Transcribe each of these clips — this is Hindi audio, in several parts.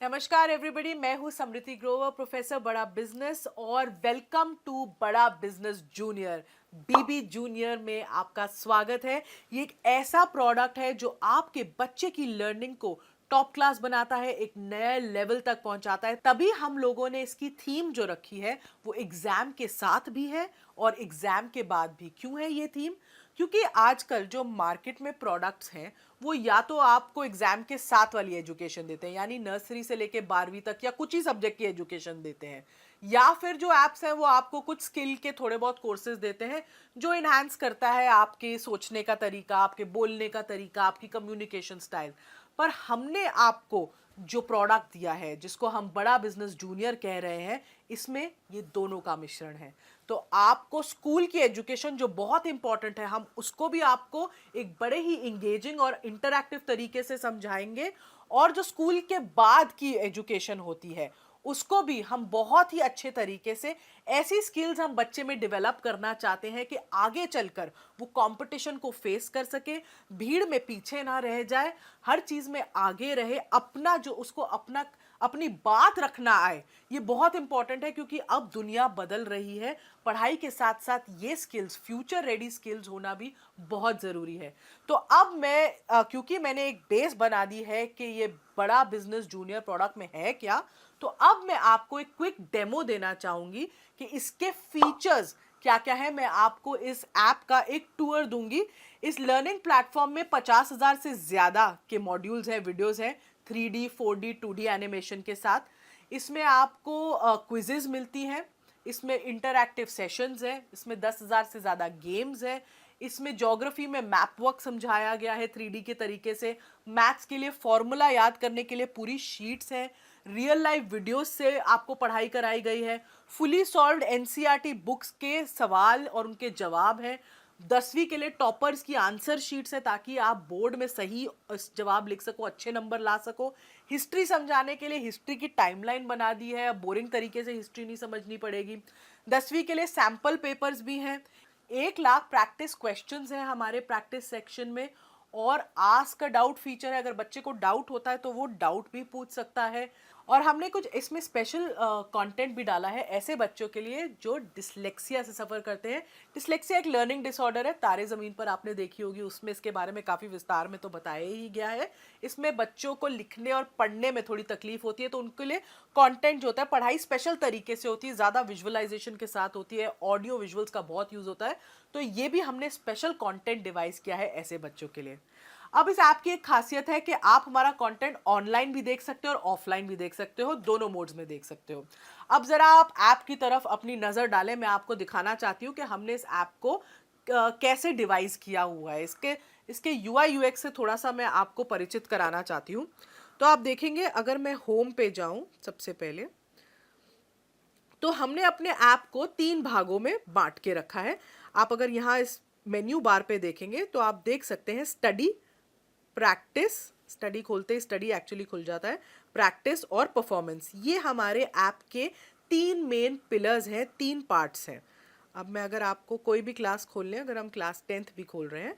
नमस्कार एवरीबॉडी, मैं हूं समृति ग्रोवर, प्रोफेसर बड़ा बिजनेस, और वेलकम टू बड़ा बिजनेस जूनियर। बीबी जूनियर में आपका स्वागत है। ये एक ऐसा प्रोडक्ट है जो आपके बच्चे की लर्निंग को टॉप क्लास बनाता है, एक नए लेवल तक पहुंचाता है। तभी हम लोगों ने इसकी थीम जो रखी है वो एग्जाम के साथ भी है और एग्जाम के बाद भी। क्यों है ये थीम? क्योंकि आजकल जो मार्केट में प्रोडक्ट्स हैं वो या तो आपको एग्जाम के साथ वाली एजुकेशन देते हैं, यानी नर्सरी से लेके 12वीं तक या कुछ ही सब्जेक्ट की एजुकेशन देते हैं, या फिर जो एप्स हैं वो आपको कुछ स्किल के थोड़े बहुत कोर्सेज देते हैं जो इन्हांस करता है आपके सोचने का तरीका, आपके बोलने का तरीका, आपकी कम्युनिकेशन स्टाइल। पर हमने आपको जो प्रोडक्ट दिया है, जिसको हम बड़ा बिजनेस जूनियर कह रहे हैं, इसमें ये दोनों का मिश्रण है। तो आपको स्कूल की एजुकेशन जो बहुत इंपॉर्टेंट है, हम उसको भी आपको एक बड़े ही इंगेजिंग और इंटरैक्टिव तरीके से समझाएंगे। और जो स्कूल के बाद की एजुकेशन होती है उसको भी हम बहुत ही अच्छे तरीके से, ऐसी स्किल्स हम बच्चे में डेवलप करना चाहते हैं कि आगे चलकर वो कंपटीशन को फेस कर सके, भीड़ में पीछे ना रह जाए, हर चीज में आगे रहे, अपना जो उसको अपनी बात रखना आए। ये बहुत इंपॉर्टेंट है क्योंकि अब दुनिया बदल रही है। पढ़ाई के साथ साथ ये स्किल्स, फ्यूचर रेडी स्किल्स होना भी बहुत जरूरी है। तो अब मैं क्योंकि मैंने एक बेस बना दी है कि ये बड़ा बिजनेस जूनियर प्रोडक्ट में है क्या, तो अब मैं आपको एक क्विक डेमो देना चाहूंगी कि इसके फीचर्स क्या क्या है। मैं आपको इस ऐप का एक टूर दूंगी। इस लर्निंग प्लेटफॉर्म में 50,000 से ज्यादा के मॉड्यूल्स हैं, वीडियोस हैं, 3D 4D 2D एनिमेशन के साथ। इसमें आपको क्विजेज मिलती हैं, इसमें इंटरैक्टिव सेशंस हैं, इसमें 10,000 से ज़्यादा गेम्स हैं, इसमें ज्योग्राफी में मैप वर्क समझाया गया है 3D के तरीके से, मैथ्स के लिए फॉर्मूला याद करने के लिए पूरी शीट्स हैं, रियल लाइफ वीडियोस से आपको पढ़ाई कराई गई है, फुली सॉल्व्ड एनसीईआरटी बुक्स के सवाल और उनके जवाब हैं, 10वीं के लिए टॉपर्स की आंसर शीट्स है ताकि आप बोर्ड में सही जवाब लिख सको, अच्छे नंबर ला सको। हिस्ट्री समझाने के लिए हिस्ट्री की टाइमलाइन बना दी है, अब बोरिंग तरीके से हिस्ट्री नहीं समझनी पड़ेगी। 10वीं के लिए सैंपल पेपर्स भी हैं, 1 लाख प्रैक्टिस क्वेश्चंस हैं हमारे प्रैक्टिस सेक्शन में, और आस्क अ डाउट फीचर है। अगर बच्चे को डाउट होता है तो वो डाउट भी पूछ सकता है। और हमने कुछ इसमें स्पेशल कंटेंट भी डाला है ऐसे बच्चों के लिए जो डिसलेक्सिया से सफ़र करते हैं। डिसलेक्सिया एक लर्निंग डिसऑर्डर है, तारे ज़मीन पर आपने देखी होगी, उसमें इसके बारे में काफ़ी विस्तार में तो बताया ही गया है। इसमें बच्चों को लिखने और पढ़ने में थोड़ी तकलीफ होती है, तो उनके लिए कंटेंट जो होता है, पढ़ाई स्पेशल तरीके से होती है, ज़्यादा विजुअलाइजेशन के साथ होती है, ऑडियो विजुअल्स का बहुत यूज़ होता है। तो ये भी हमने स्पेशल कंटेंट डिवाइस किया है ऐसे बच्चों के लिए। अब इस ऐप की एक खासियत है कि आप हमारा कंटेंट ऑनलाइन भी देख सकते हो और ऑफलाइन भी देख सकते हो, दोनों मोड्स में देख सकते हो। अब जरा आप ऐप की तरफ अपनी नजर डालें, मैं आपको दिखाना चाहती हूँ कि हमने इस ऐप को कैसे डिवाइस किया हुआ है। इसके इसके यूआई यूएक्स से थोड़ा सा मैं आपको परिचित कराना चाहती हूँ। तो आप देखेंगे, अगर मैं होम पे जाऊं सबसे पहले, तो हमने अपने ऐप को 3 भागों में बांट के रखा है। आप अगर यहाँ इस मेन्यू बार पे देखेंगे तो आप देख सकते हैं स्टडी, प्रैक्टिस, स्टडी खोलते ही स्टडी एक्चुअली खुल जाता है, प्रैक्टिस और परफॉर्मेंस। ये हमारे ऐप के 3 मेन पिलर्स हैं, 3 पार्ट्स हैं। अब मैं अगर आपको कोई भी क्लास खोल लें, अगर हम क्लास 10th भी खोल रहे हैं,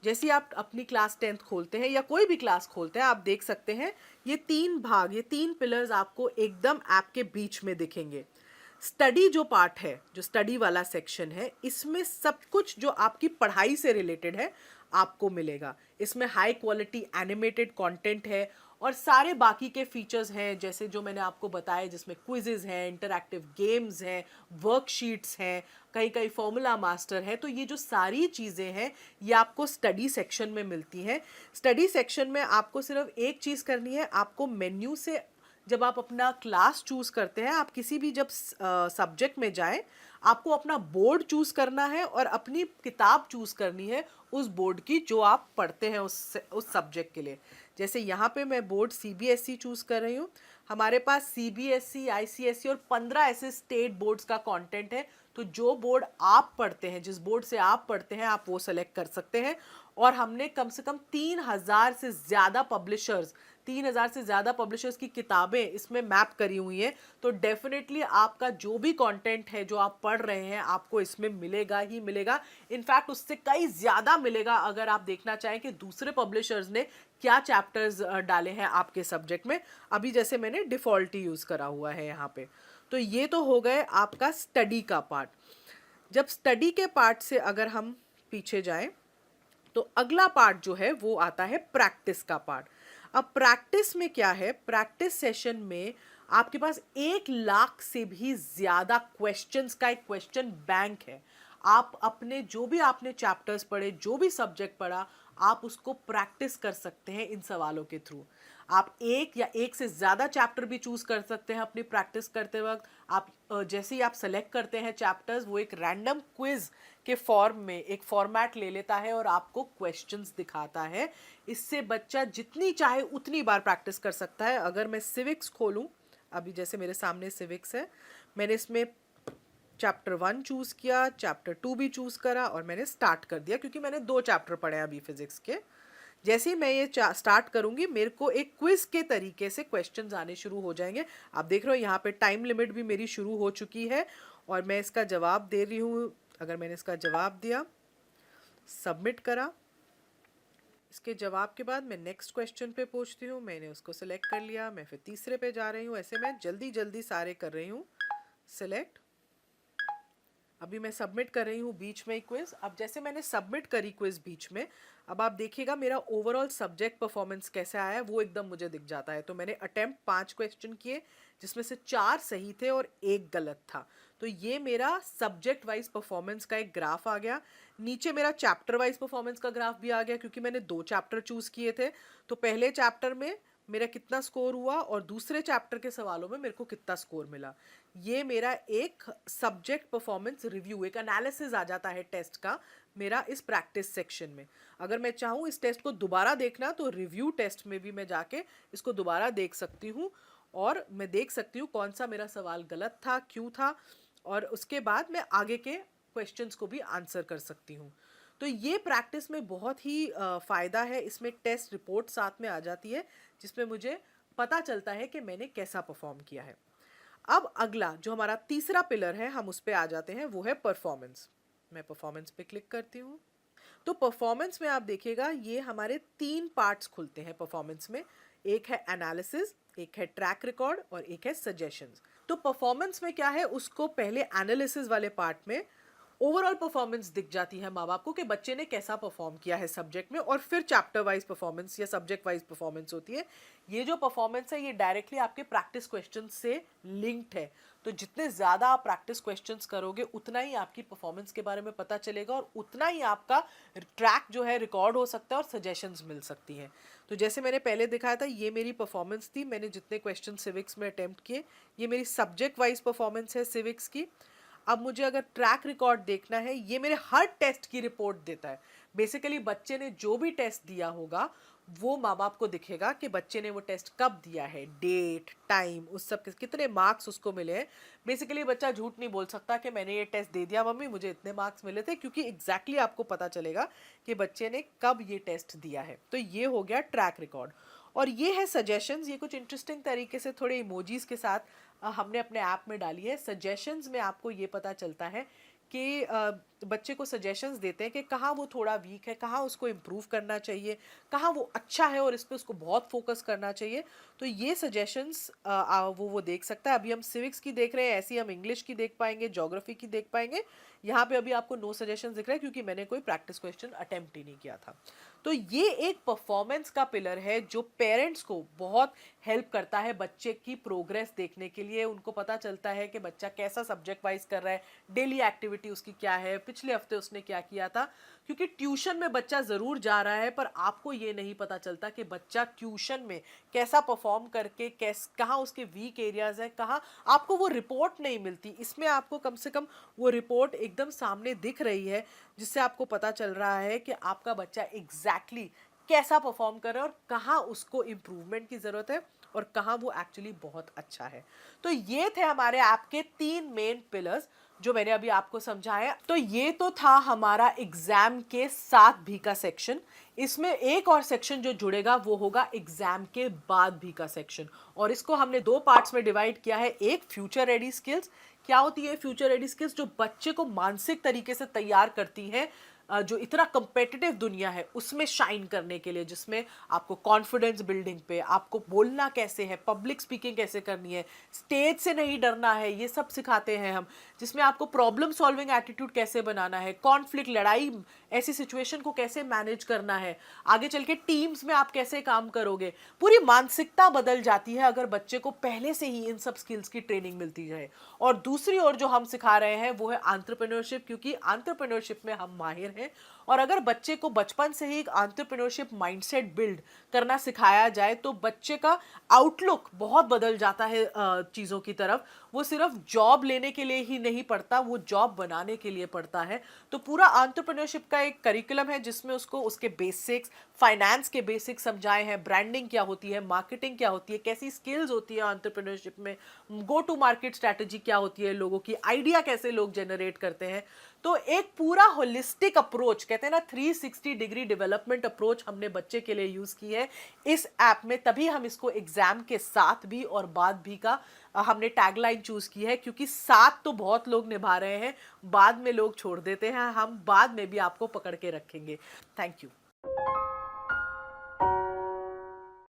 जैसे ही आप अपनी क्लास 10th खोलते हैं या कोई भी क्लास खोलते हैं, आप देख सकते हैं ये 3 भाग, ये 3 पिलर्स आपको एकदम ऐप के बीच में दिखेंगे। स्टडी जो पार्ट है, जो स्टडी वाला सेक्शन है, इसमें सब कुछ जो आपकी पढ़ाई से रिलेटेड है आपको मिलेगा। इसमें हाई क्वालिटी एनिमेटेड कंटेंट है और सारे बाकी के फीचर्स हैं, जैसे जो मैंने आपको बताया, जिसमें क्विजेज हैं, इंटरैक्टिव गेम्स हैं, वर्कशीट्स हैं, कहीं कहीं फॉर्मूला मास्टर है। तो ये जो सारी चीज़ें हैं ये आपको स्टडी सेक्शन में मिलती हैं। स्टडी सेक्शन में आपको सिर्फ एक चीज़ करनी है, आपको मेन्यू से जब आप अपना क्लास चूज करते हैं, आप किसी भी जब सब्जेक्ट में जाएं, आपको अपना बोर्ड चूज करना है और अपनी किताब चूज करनी है उस बोर्ड की जो आप पढ़ते हैं उस सब्जेक्ट के लिए। जैसे यहाँ पे मैं बोर्ड सीबीएसई चूज कर रही हूँ। हमारे पास सीबीएसई, आईसीएसई और 15 ऐसे स्टेट बोर्ड्स का कंटेंट है। तो जो बोर्ड आप पढ़ते हैं, जिस बोर्ड से आप पढ़ते हैं, आप वो सेलेक्ट कर सकते हैं। और हमने कम से कम 3,000 से ज़्यादा पब्लिशर्स, 3000 से ज़्यादा पब्लिशर्स की किताबें इसमें मैप करी हुई हैं, तो डेफिनेटली आपका जो भी कंटेंट है जो आप पढ़ रहे हैं आपको इसमें मिलेगा ही मिलेगा। इनफैक्ट उससे कई ज़्यादा मिलेगा अगर आप देखना चाहें कि दूसरे पब्लिशर्स ने क्या चैप्टर्स डाले हैं आपके सब्जेक्ट में। अभी जैसे मैंने डिफ़ॉल्ट ही यूज़ करा हुआ है यहाँ पे। तो ये तो हो गए आपका स्टडी का पार्ट। जब स्टडी के पार्ट से अगर हम पीछे जाएं तो अगला पार्ट जो है वो आता है प्रैक्टिस का पार्ट। अब प्रैक्टिस में क्या है, प्रैक्टिस सेशन में आपके पास 1 लाख से भी ज्यादा क्वेश्चंस का एक क्वेश्चन बैंक है। आप अपने जो भी आपने चैप्टर्स पढ़े, जो भी सब्जेक्ट पढ़ा, आप उसको प्रैक्टिस कर सकते हैं इन सवालों के थ्रू। आप एक या एक से ज़्यादा चैप्टर भी चूज़ कर सकते हैं अपनी प्रैक्टिस करते वक्त। आप जैसे ही आप सेलेक्ट करते हैं चैप्टर्स, वो एक रैंडम क्विज के फॉर्म में एक फॉर्मेट ले लेता है और आपको क्वेश्चंस दिखाता है। इससे बच्चा जितनी चाहे उतनी बार प्रैक्टिस कर सकता है। अगर मैं सिविक्स खोलूँ, अभी जैसे मेरे सामने सिविक्स है, मैंने इसमें चैप्टर 1 चूज़ किया, चैप्टर 2 भी चूज़ करा और मैंने स्टार्ट कर दिया क्योंकि मैंने 2 चैप्टर पढ़े अभी फिजिक्स के। जैसे ही मैं ये स्टार्ट करूंगी मेरे को एक क्विज के तरीके से क्वेश्चंस आने शुरू हो जाएंगे। आप देख रहे हो यहाँ पे टाइम लिमिट भी मेरी शुरू हो चुकी है और मैं इसका जवाब दे रही हूँ। अगर मैंने इसका जवाब दिया, सबमिट करा, इसके जवाब के बाद मैं नेक्स्ट क्वेश्चन पे पहुँचती हूँ। मैंने उसको सिलेक्ट कर लिया, मैं फिर तीसरे पे जा रही हूँ। ऐसे मैं जल्दी जल्दी सारे कर रही हूँ सिलेक्ट। अभी मैं सबमिट कर रही हूँ बीच में क्विज। अब जैसे मैंने सबमिट करी क्विज बीच में, अब आप देखिएगा मेरा ओवरऑल सब्जेक्ट परफॉर्मेंस कैसे आया है वो एकदम मुझे दिख जाता है। तो मैंने अटेम्प्ट 5 क्वेश्चन किए जिसमें से 4 सही थे और 1 गलत था। तो ये मेरा सब्जेक्ट वाइज परफॉर्मेंस का एक ग्राफ आ गया। नीचे मेरा चैप्टर वाइज परफॉर्मेंस का ग्राफ भी आ गया क्योंकि मैंने 2 चैप्टर चूज किए थे। तो पहले चैप्टर में मेरा कितना स्कोर हुआ और दूसरे चैप्टर के सवालों में मेरे को कितना स्कोर मिला। ये मेरा एक सब्जेक्ट परफॉर्मेंस रिव्यू, एक एनालिसिस आ जाता है टेस्ट का मेरा इस प्रैक्टिस सेक्शन में। अगर मैं चाहूँ इस टेस्ट को दोबारा देखना तो रिव्यू टेस्ट में भी मैं जाके इसको दोबारा देख सकती हूँ और मैं देख सकती हूँ कौन सा मेरा सवाल गलत था, क्यों था, और उसके बाद मैं आगे के क्वेश्चंस को भी आंसर कर सकती हूँ। तो ये प्रैक्टिस में बहुत ही फ़ायदा है। इसमें टेस्ट रिपोर्ट साथ में आ जाती है जिसमें मुझे पता चलता है कि मैंने कैसा परफॉर्म किया है। अब अगला जो हमारा तीसरा पिलर है, हम उस पे आ जाते हैं, वो है परफॉर्मेंस। मैं परफॉर्मेंस पे क्लिक करती हूँ। तो परफॉर्मेंस में आप देखिएगा ये हमारे 3 पार्ट्स खुलते हैं परफॉर्मेंस में। एक है एनालिसिस, एक है ट्रैक रिकॉर्ड और एक है सजेशंस। तो परफॉर्मेंस में क्या है, उसको पहले एनालिसिस वाले पार्ट में ओवरऑल परफॉर्मेंस दिख जाती है माँ बाप को कि बच्चे ने कैसा परफॉर्म किया है सब्जेक्ट में, और फिर चैप्टर वाइज परफॉर्मेंस या सब्जेक्ट वाइज परफॉर्मेंस होती है। ये जो परफॉर्मेंस है ये डायरेक्टली आपके प्रैक्टिस क्वेश्चन से लिंक्ड है। तो जितने ज़्यादा आप प्रैक्टिस क्वेश्चंस करोगे उतना ही आपकी परफॉर्मेंस के बारे में पता चलेगा और उतना ही आपका ट्रैक जो है रिकॉर्ड हो सकता है और सजेशंस मिल सकती हैं। तो जैसे मैंने पहले दिखाया था ये मेरी परफॉर्मेंस थी, मैंने जितने क्वेश्चन सिविक्स में अटेम्प्ट किए। ये मेरी सब्जेक्ट वाइज परफॉर्मेंस है सिविक्स की। अब मुझे अगर ट्रैक रिकॉर्ड देखना है, ये मेरे हर टेस्ट की रिपोर्ट देता है। बेसिकली बच्चे ने जो भी टेस्ट दिया होगा वो माँ बाप को दिखेगा कि बच्चे ने वो टेस्ट कब दिया है, डेट, टाइम, उस सब कितने मार्क्स उसको मिले हैं। बेसिकली बच्चा झूठ नहीं बोल सकता कि मैंने ये टेस्ट दे दिया मम्मी, मुझे इतने मार्क्स मिले थे, क्योंकि एग्जैक्टली आपको पता चलेगा कि बच्चे ने कब ये टेस्ट दिया है। तो ये हो गया ट्रैक रिकॉर्ड। और ये है सजेशंस। ये कुछ इंटरेस्टिंग तरीके से थोड़े इमोजीज के साथ हमने अपने ऐप में डाली है। सजेशंस में आपको ये पता चलता है कि बच्चे को सजेशंस देते हैं कि कहाँ वो थोड़ा वीक है, कहाँ उसको इम्प्रूव करना चाहिए, कहाँ वो अच्छा है और इस पे उसको बहुत फोकस करना चाहिए। तो ये सजेशंस वो देख सकता है। अभी हम सिविक्स की देख रहे हैं, ऐसे ही हम इंग्लिश की देख पाएंगे, ज्योग्राफी की देख पाएंगे। यहाँ पे अभी आपको नो सजेशंस दिख रहा है क्योंकि मैंने कोई प्रैक्टिस क्वेश्चन अटेम्प्ट ही नहीं किया था। तो ये एक परफॉर्मेंस का पिलर है जो पेरेंट्स को बहुत हेल्प करता है बच्चे की प्रोग्रेस देखने के लिए। उनको पता चलता है कि बच्चा कैसा सब्जेक्ट वाइज कर रहा है, डेली एक्टिविटी उसकी क्या है, पिछले हफ्ते उसने क्या किया था। क्योंकि ट्यूशन में बच्चा ज़रूर जा रहा है पर आपको ये नहीं पता चलता कि बच्चा ट्यूशन में कैसा परफॉर्म करके कहाँ उसके वीक एरियाज हैं, कहाँ आपको वो रिपोर्ट नहीं मिलती। इसमें आपको कम से कम वो रिपोर्ट एकदम सामने दिख रही है जिससे आपको पता चल रहा है कि आपका बच्चा एग्जैक्टली कैसा परफॉर्म कर रहा है और कहाँ उसको इम्प्रूवमेंट की ज़रूरत है और कहाँ वो एक्चुअली बहुत अच्छा है। तो ये थे हमारे ऐप के 3 मेन पिलर्स। जो मैंने अभी आपको समझाया। तो ये तो था हमारा एग्जाम के साथ भी का सेक्शन। इसमें एक और सेक्शन जो जुड़ेगा वो होगा एग्जाम के बाद भी का सेक्शन, और इसको हमने दो पार्ट्स में डिवाइड किया है। एक फ्यूचर रेडी स्किल्स। क्या होती है फ्यूचर रेडी स्किल्स? जो बच्चे को मानसिक तरीके से तैयार करती हैं जो इतना कंपेटिटिव दुनिया है उसमें शाइन करने के लिए, जिसमें आपको कॉन्फिडेंस बिल्डिंग पे, आपको बोलना कैसे है, पब्लिक स्पीकिंग कैसे करनी है, स्टेज से नहीं डरना है, ये सब सिखाते हैं हम। जिसमें आपको प्रॉब्लम सॉल्विंग एटीट्यूड कैसे बनाना है, कॉन्फ्लिक्ट, लड़ाई, ऐसी सिचुएशन को कैसे मैनेज करना है, आगे चल के टीम्स में आप कैसे काम करोगे। पूरी मानसिकता बदल जाती है अगर बच्चे को पहले से ही इन सब स्किल्स की ट्रेनिंग मिलती जाए। और दूसरी ओर जो हम सिखा रहे हैं वो है एंटरप्रेन्योरशिप, क्योंकि एंटरप्रेन्योरशिप में हम माहिर हैं। और अगर बच्चे को बचपन से ही एक एंटरप्रेन्योरशिप माइंडसेट बिल्ड करना सिखाया जाए तो बच्चे का आउटलुक बहुत बदल जाता है चीज़ों की तरफ। वो सिर्फ जॉब लेने के लिए ही नहीं पढ़ता, वो जॉब बनाने के लिए पढ़ता है। तो पूरा एंटरप्रेन्योरशिप का एक करिकुलम है जिसमें उसको उसके बेसिक्स, फाइनेंस के बेसिक्स समझाए हैं, ब्रांडिंग क्या होती है, मार्केटिंग क्या होती है, कैसी स्किल्स होती है एंटरप्रेन्योरशिप में, गो टू मार्केट स्ट्रैटेजी क्या होती है, लोगों की आइडिया कैसे लोग जनरेट करते हैं। तो एक पूरा होलिस्टिक अप्रोच, कहते हैं ना 360 डिग्री डेवलपमेंट अप्रोच, हमने बच्चे के लिए यूज की है इस ऐप में। तभी हम इसको एग्जाम के साथ भी और बाद भी का हमने टैगलाइन चूज की है, क्योंकि साथ तो बहुत लोग निभा रहे हैं, बाद में लोग छोड़ देते हैं, हम बाद में भी आपको पकड़ के रखेंगे। Thank you.